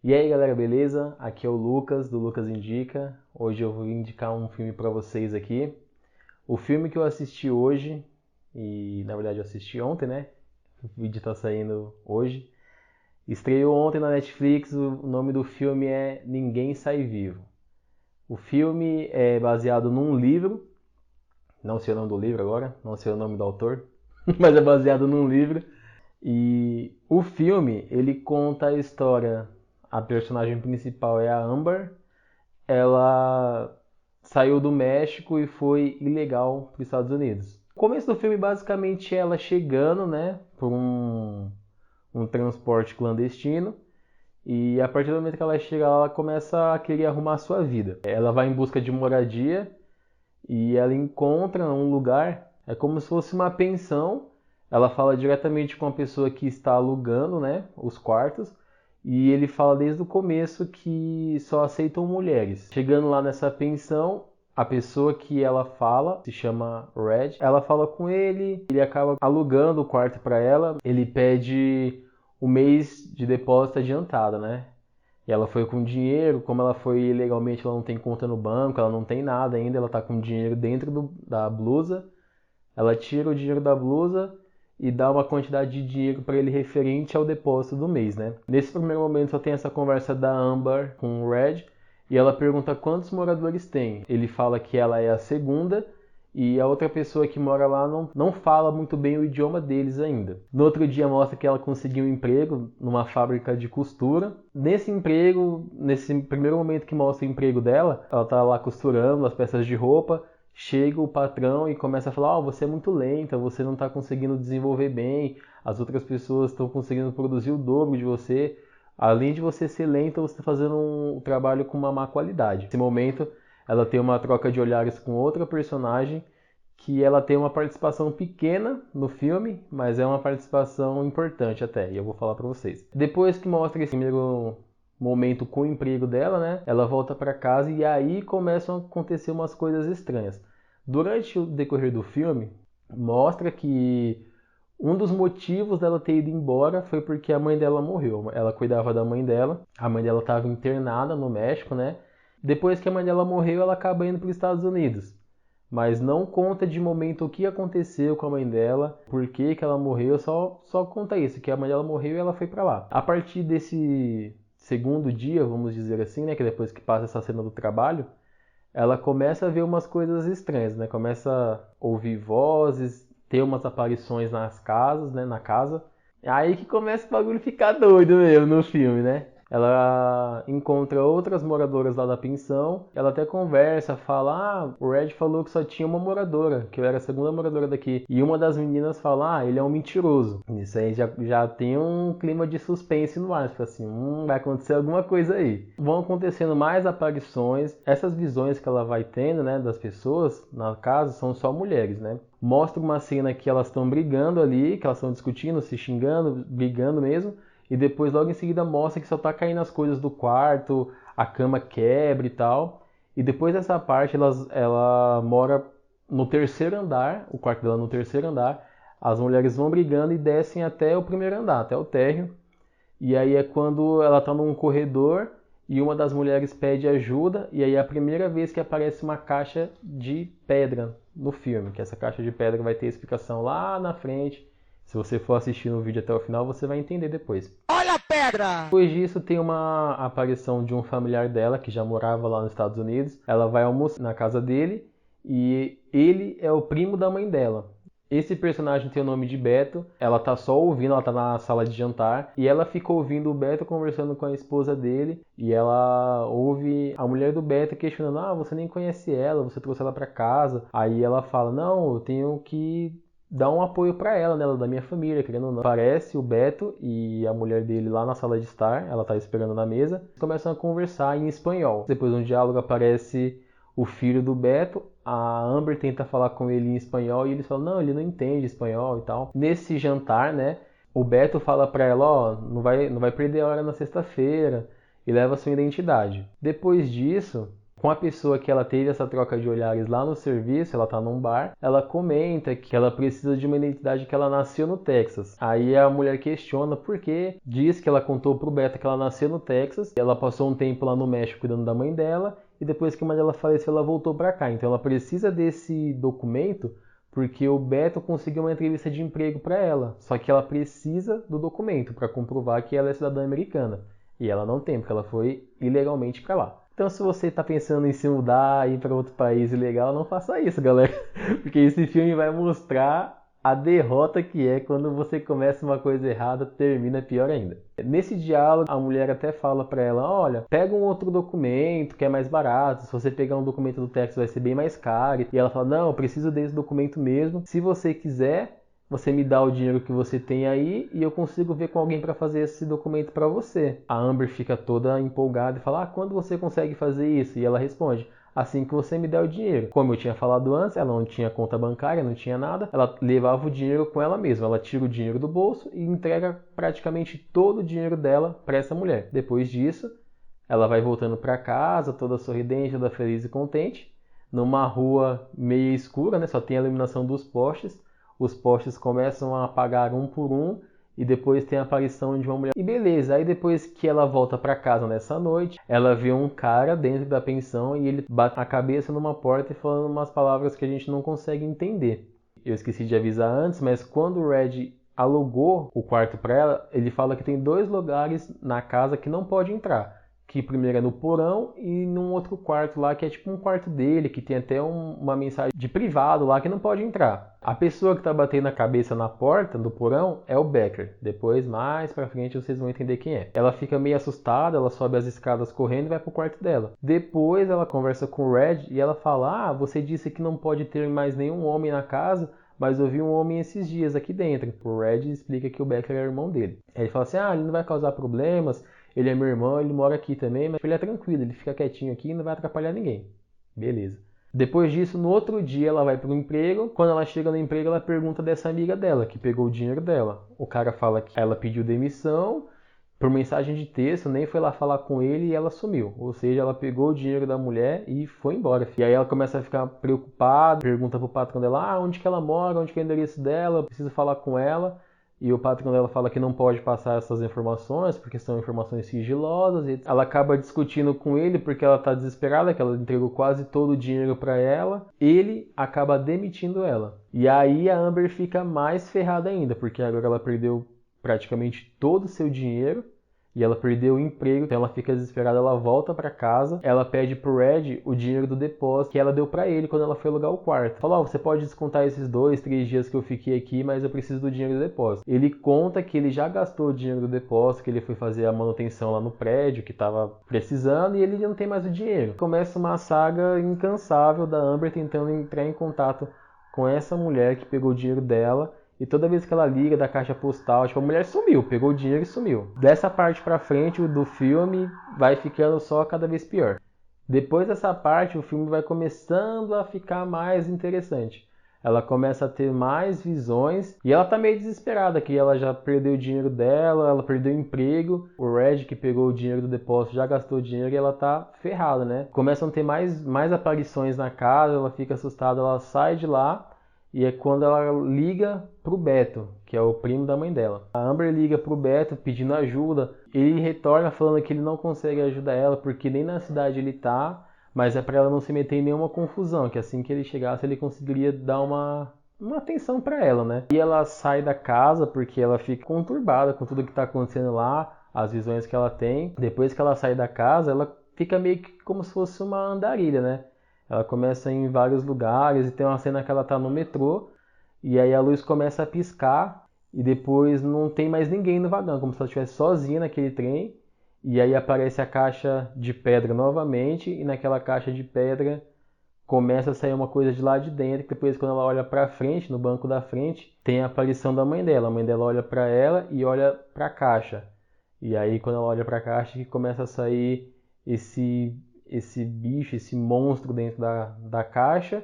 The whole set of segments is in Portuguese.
E aí galera, beleza? Aqui é o Lucas, do Lucas Indica. Hoje eu vou indicar um filme pra vocês aqui. O filme que eu assisti hoje, e na verdade eu assisti ontem, né? O vídeo tá saindo hoje. Estreou ontem na Netflix, o nome do filme é Ninguém Sai Vivo. O filme é baseado num livro, não sei o nome do livro agora, não sei o nome do autor, mas é baseado num livro. E o filme, ele conta a história, a personagem principal é a Amber, ela saiu do México e foi ilegal para os Estados Unidos. O começo do filme basicamente é ela chegando, né, por um transporte clandestino, e a partir do momento que ela chega, ela começa a querer arrumar a sua vida. Ela vai em busca de moradia e ela encontra um lugar, é como se fosse uma pensão. Ela fala diretamente com a pessoa que está alugando, né, os quartos, e ele fala desde o começo que só aceitam mulheres. Chegando lá nessa pensão, a pessoa que ela fala se chama Red. Ela fala com ele acaba alugando o quarto para ela. Ele pede o mês de depósito adiantado, né? E ela foi com dinheiro, como ela foi ilegalmente, ela não tem conta no banco, ela não tem nada ainda, ela tá com dinheiro dentro da blusa. Ela tira o dinheiro da blusa e dá uma quantidade de dinheiro para ele referente ao depósito do mês, né? Nesse primeiro momento só tem essa conversa da Amber com o Red e ela pergunta quantos moradores tem. Ele fala que ela é a segunda e a outra pessoa que mora lá não fala muito bem o idioma deles ainda. No outro dia mostra que ela conseguiu um emprego numa fábrica de costura. Nesse emprego, nesse primeiro momento que mostra o emprego dela, ela tá lá costurando as peças de roupa. Chega o patrão e começa a falar: você é muito lenta, você não está conseguindo desenvolver bem, as outras pessoas estão conseguindo produzir o dobro de você. Além de você ser lenta, você está fazendo um trabalho com uma má qualidade. Nesse momento, ela tem uma troca de olhares com outra personagem, que ela tem uma participação pequena no filme, mas é uma participação importante até, e eu vou falar para vocês. Depois que mostra esse primeiro momento com o emprego dela, né? Ela volta para casa e aí começam a acontecer umas coisas estranhas. Durante o decorrer do filme, mostra que um dos motivos dela ter ido embora foi porque a mãe dela morreu. Ela cuidava da mãe dela, a mãe dela estava internada no México, né? Depois que a mãe dela morreu, ela acaba indo para os Estados Unidos. Mas não conta de momento o que aconteceu com a mãe dela, por que ela morreu, só conta isso, que a mãe dela morreu e ela foi para lá. A partir desse segundo dia, vamos dizer assim, né, que depois que passa essa cena do trabalho, ela começa a ver umas coisas estranhas, né? Começa a ouvir vozes, ter umas aparições nas casas, né, na casa. É aí que começa o bagulho ficar doido mesmo no filme, né? Ela encontra outras moradoras lá da pensão, ela até conversa, fala: o Red falou que só tinha uma moradora, que eu era a segunda moradora daqui. E uma das meninas fala: ele é um mentiroso. Isso aí já tem um clima de suspense no ar, assim, vai acontecer alguma coisa aí. Vão acontecendo mais aparições, essas visões que ela vai tendo, né, das pessoas na casa são só mulheres, né? Mostra uma cena que elas estão brigando ali, que elas estão discutindo, se xingando, brigando mesmo. E depois logo em seguida mostra que só tá caindo as coisas do quarto, a cama quebra e tal. E depois dessa parte ela mora no terceiro andar, o quarto dela no terceiro andar. As mulheres vão brigando e descem até o primeiro andar, até o térreo. E aí é quando ela tá num corredor e uma das mulheres pede ajuda. E aí é a primeira vez que aparece uma caixa de pedra no filme. Que essa caixa de pedra vai ter explicação lá na frente. Se você for assistir no vídeo até o final, você vai entender depois. Olha a pedra! Depois disso, tem uma aparição de um familiar dela, que já morava lá nos Estados Unidos. Ela vai almoçar na casa dele e ele é o primo da mãe dela. Esse personagem tem o nome de Beto. Ela tá só ouvindo, ela tá na sala de jantar. E ela fica ouvindo o Beto conversando com a esposa dele. E ela ouve a mulher do Beto questionando: você nem conhece ela, você trouxe ela pra casa. Aí ela fala: não, eu tenho que dar um apoio para ela, né? Ela é da minha família, querendo ou não. Aparece o Beto e a mulher dele lá na sala de estar, ela tá esperando na mesa. Eles começam a conversar em espanhol. Depois de um diálogo aparece o filho do Beto. A Amber tenta falar com ele em espanhol e eles falam: não, ele não entende espanhol e tal. Nesse jantar, né, o Beto fala pra ela: não vai perder a hora na sexta-feira e leva a sua identidade. Depois disso, Com a pessoa que ela teve essa troca de olhares lá no serviço, ela tá num bar, ela comenta que ela precisa de uma identidade que ela nasceu no Texas. Aí a mulher questiona por quê, diz que ela contou pro Beto que ela nasceu no Texas, ela passou um tempo lá no México cuidando da mãe dela, e depois que a mãe dela faleceu, ela voltou para cá. Então ela precisa desse documento porque o Beto conseguiu uma entrevista de emprego para ela. Só que ela precisa do documento para comprovar que ela é cidadã americana. E ela não tem, porque ela foi ilegalmente para lá. Então, se você está pensando em se mudar e ir para outro país ilegal, não faça isso, galera. Porque esse filme vai mostrar a derrota que é quando você começa uma coisa errada, termina pior ainda. Nesse diálogo, a mulher até fala para ela, olha, pega um outro documento que é mais barato, se você pegar um documento do Texas vai ser bem mais caro. E ela fala, não, eu preciso desse documento mesmo, se você quiser, você me dá o dinheiro que você tem aí e eu consigo ver com alguém para fazer esse documento para você. A Amber fica toda empolgada e fala, quando você consegue fazer isso? E ela responde, assim que você me der o dinheiro. Como eu tinha falado antes, ela não tinha conta bancária, não tinha nada, ela levava o dinheiro com ela mesma. Ela tira o dinheiro do bolso e entrega praticamente todo o dinheiro dela para essa mulher. Depois disso, ela vai voltando para casa, toda sorridente, toda feliz e contente, numa rua meio escura, né? Só tem a iluminação dos postes. Os postes começam a apagar um por um e depois tem a aparição de uma mulher. E beleza, aí depois que ela volta para casa nessa noite, ela vê um cara dentro da pensão e ele bate a cabeça numa porta e falando umas palavras que a gente não consegue entender. Eu esqueci de avisar antes, mas quando o Red alugou o quarto para ela, ele fala que tem 2 lugares na casa que não pode entrar. Que primeiro é no porão e num outro quarto lá que é tipo um quarto dele, que tem até uma mensagem de privado lá que não pode entrar. A pessoa que tá batendo a cabeça na porta do porão é o Becker. Depois, mais pra frente, vocês vão entender quem é. Ela fica meio assustada, ela sobe as escadas correndo e vai pro quarto dela. Depois ela conversa com o Red e ela fala, você disse que não pode ter mais nenhum homem na casa, mas eu vi um homem esses dias aqui dentro. O Red explica que o Becker é o irmão dele. Aí ele fala assim, ele não vai causar problemas, ele é meu irmão, ele mora aqui também, mas ele é tranquilo, ele fica quietinho aqui e não vai atrapalhar ninguém. Beleza. Depois disso, no outro dia, ela vai para o emprego. Quando ela chega no emprego, ela pergunta dessa amiga dela, que pegou o dinheiro dela. O cara fala que ela pediu demissão por mensagem de texto, nem foi lá falar com ele e ela sumiu. Ou seja, ela pegou o dinheiro da mulher e foi embora. E aí ela começa a ficar preocupada, pergunta pro patrão dela, onde que ela mora, onde que é o endereço dela, eu preciso falar com ela. E o patrão dela fala que não pode passar essas informações porque são informações sigilosas. E ela acaba discutindo com ele porque ela está desesperada, que ela entregou quase todo o dinheiro para ela. Ele acaba demitindo ela. E aí a Amber fica mais ferrada ainda, porque agora ela perdeu praticamente todo o seu dinheiro. E ela perdeu o emprego, então ela fica desesperada, ela volta para casa, ela pede pro Red o dinheiro do depósito que ela deu para ele quando ela foi alugar o quarto. Fala, você pode descontar esses 2, 3 dias que eu fiquei aqui, mas eu preciso do dinheiro do depósito. Ele conta que ele já gastou o dinheiro do depósito, que ele foi fazer a manutenção lá no prédio, que estava precisando, e ele não tem mais o dinheiro. Começa uma saga incansável da Amber tentando entrar em contato com essa mulher que pegou o dinheiro dela. E toda vez que ela liga da caixa postal, tipo, a mulher sumiu, pegou o dinheiro e sumiu. Dessa parte pra frente do filme vai ficando só cada vez pior. Depois dessa parte, o filme vai começando a ficar mais interessante. Ela começa a ter mais visões e ela tá meio desesperada, que ela já perdeu o dinheiro dela, ela perdeu o emprego. O Red, que pegou o dinheiro do depósito, já gastou o dinheiro e ela tá ferrada, né? Começam a ter mais aparições na casa, ela fica assustada, ela sai de lá. E é quando ela liga pro Beto, que é o primo da mãe dela. A Amber liga pro Beto pedindo ajuda. Ele retorna falando que ele não consegue ajudar ela porque nem na cidade ele tá, mas é para ela não se meter em nenhuma confusão, que assim que ele chegasse ele conseguiria dar uma atenção para ela, né? E ela sai da casa porque ela fica conturbada com tudo que tá acontecendo lá, as visões que ela tem. Depois que ela sai da casa, ela fica meio que como se fosse uma andarilha, né? Ela começa em vários lugares e tem uma cena que ela tá no metrô e aí a luz começa a piscar e depois não tem mais ninguém no vagão, como se ela estivesse sozinha naquele trem. E aí aparece a caixa de pedra novamente e naquela caixa de pedra começa a sair uma coisa de lá de dentro. Depois quando ela olha pra frente, no banco da frente, tem a aparição da mãe dela. A mãe dela olha pra ela e olha pra caixa. E aí quando ela olha pra caixa que começa a sair esse bicho, esse monstro dentro da caixa,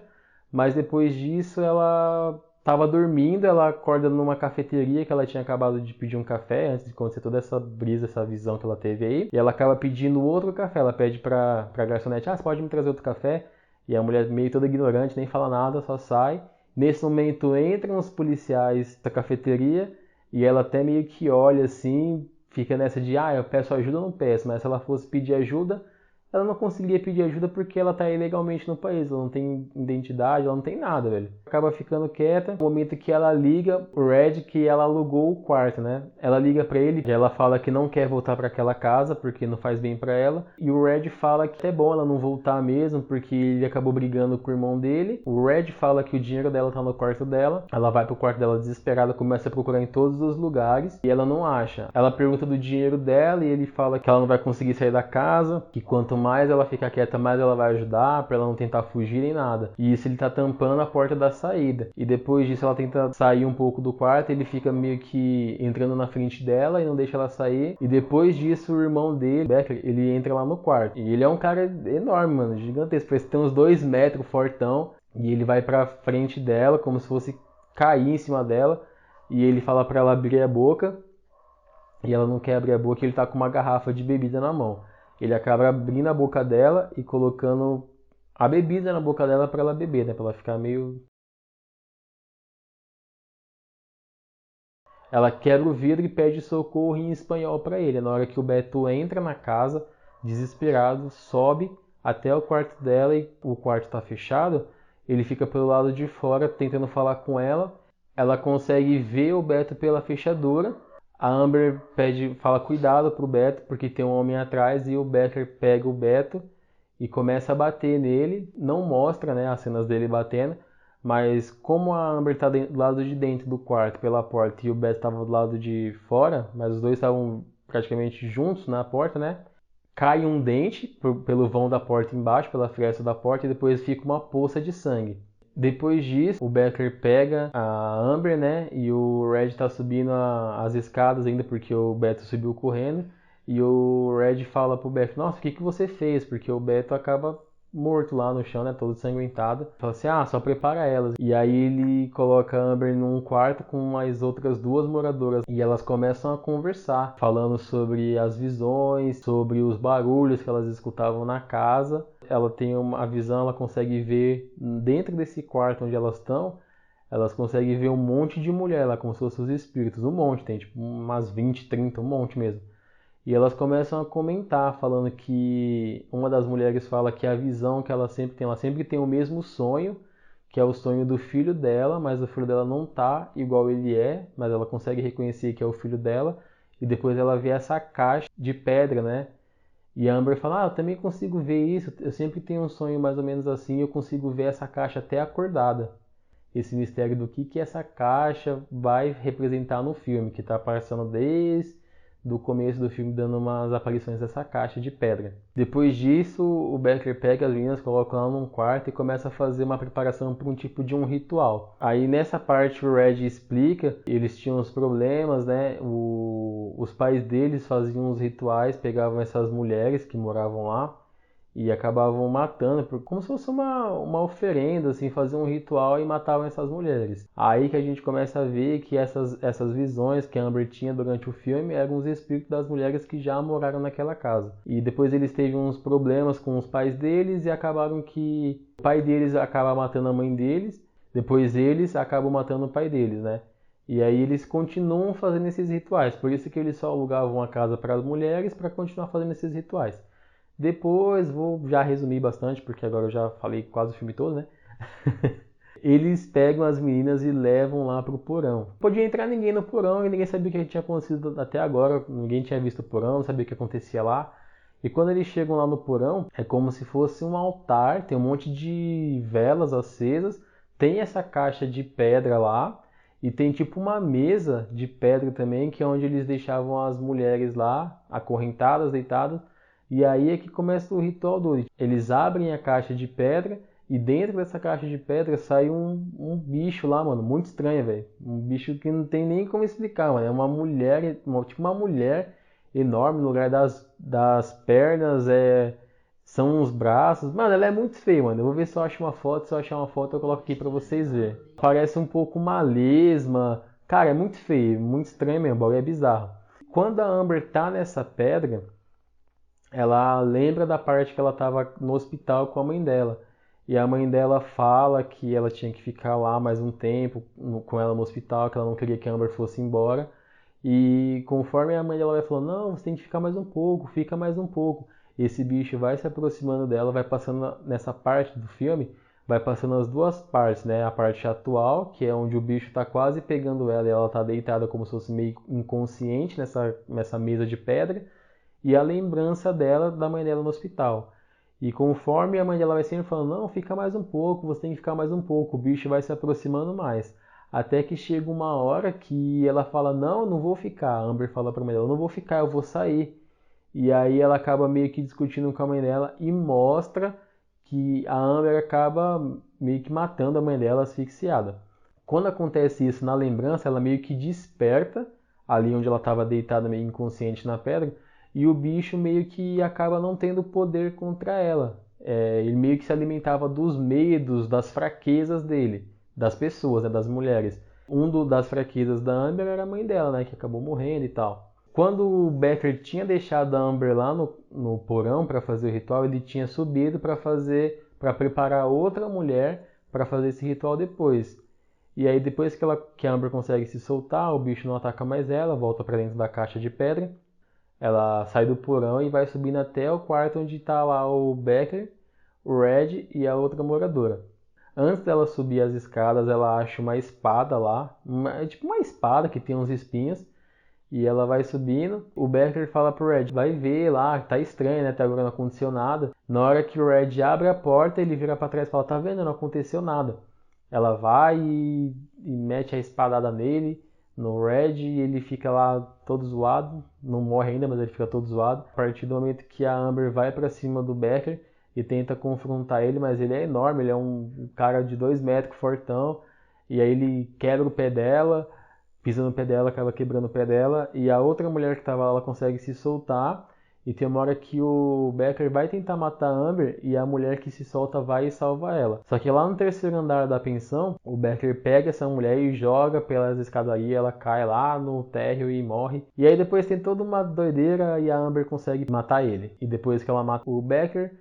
mas depois disso ela tava dormindo, ela acorda numa cafeteria que ela tinha acabado de pedir um café, antes de acontecer toda essa brisa, essa visão que ela teve aí. E ela acaba pedindo outro café, ela pede pra garçonete, você pode me trazer outro café? E a mulher meio toda ignorante, nem fala nada, só sai. Nesse momento entram os policiais da cafeteria e ela até meio que olha assim, fica nessa de, eu peço ajuda ou não peço? Mas se ela fosse pedir ajuda, ela não conseguiria pedir ajuda porque ela tá ilegalmente no país, ela não tem identidade, ela não tem nada, velho. Acaba ficando quieta, no momento que ela liga o Red, que ela alugou o quarto, né? Ela liga pra ele, ela fala que não quer voltar pra aquela casa porque não faz bem pra ela, e o Red fala que é bom ela não voltar mesmo porque ele acabou brigando com o irmão dele. O Red fala que o dinheiro dela tá no quarto dela, ela vai pro quarto dela desesperada, começa a procurar em todos os lugares e ela não acha. Ela pergunta do dinheiro dela e ele fala que ela não vai conseguir sair da casa, que quanto mais ela ficar quieta, mais ela vai ajudar, pra ela não tentar fugir nem nada. E isso ele tá tampando a porta da saída. E depois disso ela tenta sair um pouco do quarto, ele fica meio que entrando na frente dela e não deixa ela sair. E depois disso o irmão dele, Becker, ele entra lá no quarto. E ele é um cara enorme, mano, gigantesco, parece que tem uns 2 metros, fortão. E ele vai pra frente dela, como se fosse cair em cima dela. E ele fala pra ela abrir a boca. E ela não quer abrir a boca, ele tá com uma garrafa de bebida na mão. Ele acaba abrindo a boca dela e colocando a bebida na boca dela para ela beber, né? Pra ela ficar meio... Ela quebra o vidro e pede socorro em espanhol para ele. Na hora que o Beto entra na casa, desesperado, sobe até o quarto dela e o quarto tá fechado. Ele fica pelo lado de fora tentando falar com ela. Ela consegue ver o Beto pela fechadura. A Amber fala cuidado pro Beto, porque tem um homem atrás, e o Becker pega o Beto e começa a bater nele. Não mostra, né, as cenas dele batendo, mas como a Amber tá do lado de dentro do quarto pela porta e o Beto estava do lado de fora, mas os dois estavam praticamente juntos na porta, né? Cai um dente pelo vão da porta embaixo, pela fresta da porta, e depois fica uma poça de sangue. Depois disso, o Becker pega a Amber, né? E o Red tá subindo as escadas ainda porque o Beto subiu correndo. E o Red fala pro Becker, nossa, o que que você fez? Porque o Beto acaba morto lá no chão, né? Todo ensanguentado. Fala assim, só prepara elas. E aí ele coloca a Amber num quarto com mais outras 2 moradoras. E elas começam a conversar, falando sobre as visões, sobre os barulhos que elas escutavam na casa. Ela tem uma visão, ela consegue ver dentro desse quarto onde elas estão, elas conseguem ver um monte de mulher lá, como se fossem os espíritos, um monte, tem tipo umas 20, 30, um monte mesmo. E elas começam a comentar, falando que uma das mulheres fala que a visão que ela sempre tem o mesmo sonho, que é o sonho do filho dela, mas o filho dela não tá igual ele é, mas ela consegue reconhecer que é o filho dela, e depois ela vê essa caixa de pedra, né? E a Amber fala, eu também consigo ver isso, eu sempre tenho um sonho mais ou menos assim, eu consigo ver essa caixa até acordada. Esse mistério do que essa caixa vai representar no filme, que está aparecendo desde do começo do filme, dando umas aparições dessa caixa de pedra. Depois disso, o Becker pega as meninas, coloca lá num quarto e começa a fazer uma preparação para um tipo de um ritual. Aí nessa parte o Red explica, eles tinham uns problemas, né? Os pais deles faziam uns rituais, pegavam essas mulheres que moravam lá e acabavam matando, como se fosse uma oferenda, assim, faziam um ritual e matavam essas mulheres. Aí que a gente começa a ver que essas visões que a Amber tinha durante o filme eram os espíritos das mulheres que já moraram naquela casa. E depois eles teve uns problemas com os pais deles e acabaram que o pai deles acaba matando a mãe deles, depois eles acabam matando o pai deles, né? E aí eles continuam fazendo esses rituais, por isso que eles só alugavam a casa para as mulheres para continuar fazendo esses rituais. Depois, vou já resumir bastante, porque agora eu já falei quase o filme todo, né? Eles pegam as meninas e levam lá pro porão. Podia entrar ninguém no porão e ninguém sabia o que tinha acontecido até agora. Ninguém tinha visto o porão, não sabia o que acontecia lá. E quando eles chegam lá no porão, é como se fosse um altar, tem um monte de velas acesas, tem essa caixa de pedra lá, e tem tipo uma mesa de pedra também, que é onde eles deixavam as mulheres lá, acorrentadas, deitadas. E aí é que começa o ritual do... Eles abrem a caixa de pedra e dentro dessa caixa de pedra sai um bicho lá, mano, muito estranho, velho. Um bicho que não tem nem como explicar, mano. É uma mulher, tipo uma mulher enorme no lugar das pernas, São uns braços. Mano, ela é muito feia, mano. Eu vou ver se eu acho uma foto. Se eu achar uma foto, eu coloco aqui pra vocês verem. Parece um pouco uma lesma. Cara, é muito feio, muito estranho mesmo, o bagulho é bizarro. Quando a Amber tá nessa pedra, ela lembra da parte que ela tava no hospital com a mãe dela. E a mãe dela fala que ela tinha que ficar lá mais um tempo com ela no hospital, que ela não queria que a Amber fosse embora. E conforme a mãe dela vai falando, não, você tem que ficar mais um pouco, fica mais um pouco. Esse bicho vai se aproximando dela, vai passando nessa parte do filme, vai passando as duas partes, né? A parte atual, que é onde o bicho está quase pegando ela e ela está deitada como se fosse meio inconsciente nessa mesa de pedra, e a lembrança dela da mãe dela no hospital. E conforme a mãe dela vai sempre falando, não, fica mais um pouco, você tem que ficar mais um pouco, o bicho vai se aproximando mais. Até que chega uma hora que ela fala, não, eu não vou ficar. A Amber fala pra mãe dela, eu não vou ficar, eu vou sair. E aí ela acaba meio que discutindo com a mãe dela e mostra que a Amber acaba meio que matando a mãe dela asfixiada. Quando acontece isso na lembrança, ela meio que desperta ali onde ela estava deitada meio inconsciente na pedra e o bicho meio que acaba não tendo poder contra ela. Ele meio que se alimentava dos medos, das fraquezas dele, das pessoas, né, das mulheres. Das fraquezas da Amber era a mãe dela, né, que acabou morrendo e tal. Quando o Becker tinha deixado a Amber lá no porão para fazer o ritual, ele tinha subido para preparar outra mulher para fazer esse ritual depois. E aí depois que a Amber consegue se soltar, o bicho não ataca mais ela, volta para dentro da caixa de pedra. Ela sai do porão e vai subindo até o quarto onde está lá o Becker, o Red e a outra moradora. Antes dela subir as escadas, ela acha uma espada lá, tipo uma espada que tem uns espinhos. E ela vai subindo, o Becker fala pro Red, vai ver lá, tá estranho, né? Até agora não aconteceu nada. Na hora que o Red abre a porta, ele vira pra trás e fala, tá vendo? Não aconteceu nada. Ela vai e mete a espadada nele, no Red, e ele fica lá todo zoado. Não morre ainda, mas ele fica todo zoado. A partir do momento que a Amber vai pra cima do Becker e tenta confrontar ele, mas ele é enorme, ele é um cara de 2 metros, fortão. E aí ele quebra o pé dela, pisa no pé dela, acaba quebrando o pé dela, e a outra mulher que estava lá, ela consegue se soltar, e tem uma hora que o Becker vai tentar matar a Amber, e a mulher que se solta vai e salva ela. Só que lá no terceiro andar da pensão, o Becker pega essa mulher e joga pelas escadarias, ela cai lá no térreo e morre. E aí depois tem toda uma doideira, e a Amber consegue matar ele. E depois que ela mata o Becker,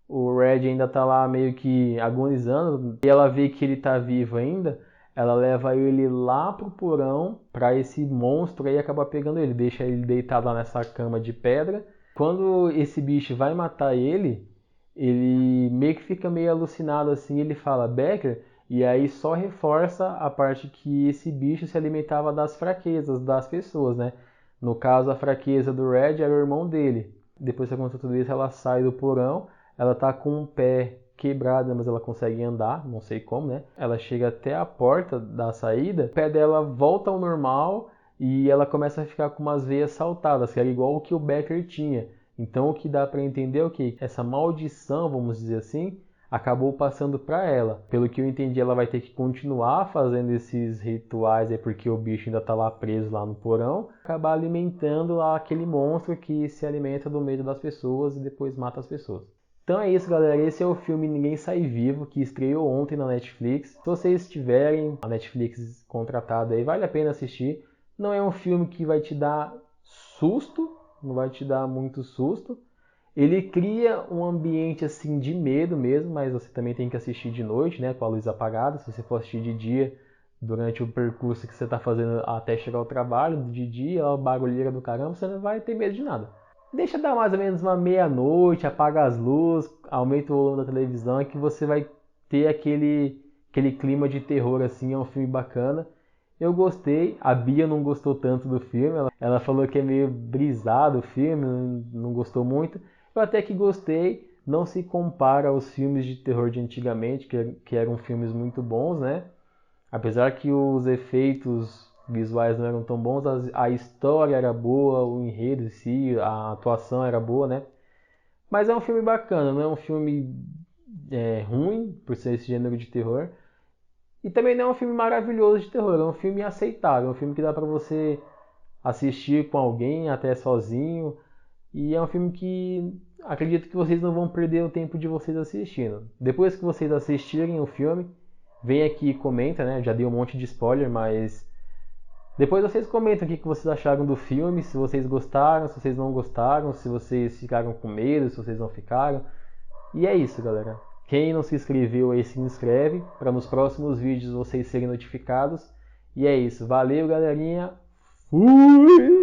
o Red ainda tá lá meio que agonizando, e ela vê que ele tá vivo ainda, ela leva ele lá pro porão pra esse monstro aí acabar pegando ele, deixa ele deitado lá nessa cama de pedra. Quando esse bicho vai matar ele, ele meio que fica meio alucinado assim, ele fala Becker, e aí só reforça a parte que esse bicho se alimentava das fraquezas das pessoas, né? No caso, a fraqueza do Red era o irmão dele. Depois que aconteceu tudo isso, ela sai do porão, ela tá com um pé quebrado, mas ela consegue andar, não sei como, né? Ela chega até a porta da saída, o pé dela volta ao normal e ela começa a ficar com umas veias saltadas, que era igual o que o Becker tinha. Então o que dá para entender é o que? Essa maldição, vamos dizer assim, acabou passando para ela. Pelo que eu entendi, ela vai ter que continuar fazendo esses rituais, porque o bicho ainda tá lá preso lá no porão, acabar alimentando lá aquele monstro que se alimenta do medo das pessoas e depois mata as pessoas. Então é isso, galera. Esse é o filme Ninguém Sai Vivo, que estreou ontem na Netflix. Se vocês tiverem a Netflix contratada aí, vale a pena assistir. Não é um filme que vai te dar susto, não vai te dar muito susto. Ele cria um ambiente assim de medo mesmo, mas você também tem que assistir de noite, né, com a luz apagada. Se você for assistir de dia, durante o percurso que você está fazendo até chegar ao trabalho, de dia, a barulheira do caramba, você não vai ter medo de nada. Deixa dar mais ou menos uma meia-noite, apaga as luzes, aumenta o volume da televisão, que você vai ter aquele clima de terror assim, é um filme bacana. Eu gostei, a Bia não gostou tanto do filme, ela falou que é meio brisado o filme, não gostou muito. Eu até que gostei, não se compara aos filmes de terror de antigamente, que eram filmes muito bons, né? Apesar que os efeitos visuais não eram tão bons, a história era boa, o enredo em si, a atuação era boa, né? Mas é um filme bacana, não é um filme ruim, por ser esse gênero de terror. E também não é um filme maravilhoso de terror, é um filme aceitável, é um filme que dá pra você assistir com alguém, até sozinho. E é um filme que acredito que vocês não vão perder o tempo de vocês assistindo. Depois que vocês assistirem o filme, vem aqui e comenta, né? Já dei um monte de spoiler, mas depois vocês comentam o que vocês acharam do filme, se vocês gostaram, se vocês não gostaram, se vocês ficaram com medo, se vocês não ficaram. E é isso, galera. Quem não se inscreveu aí, se inscreve para nos próximos vídeos vocês serem notificados. E é isso. Valeu, galerinha. Fui!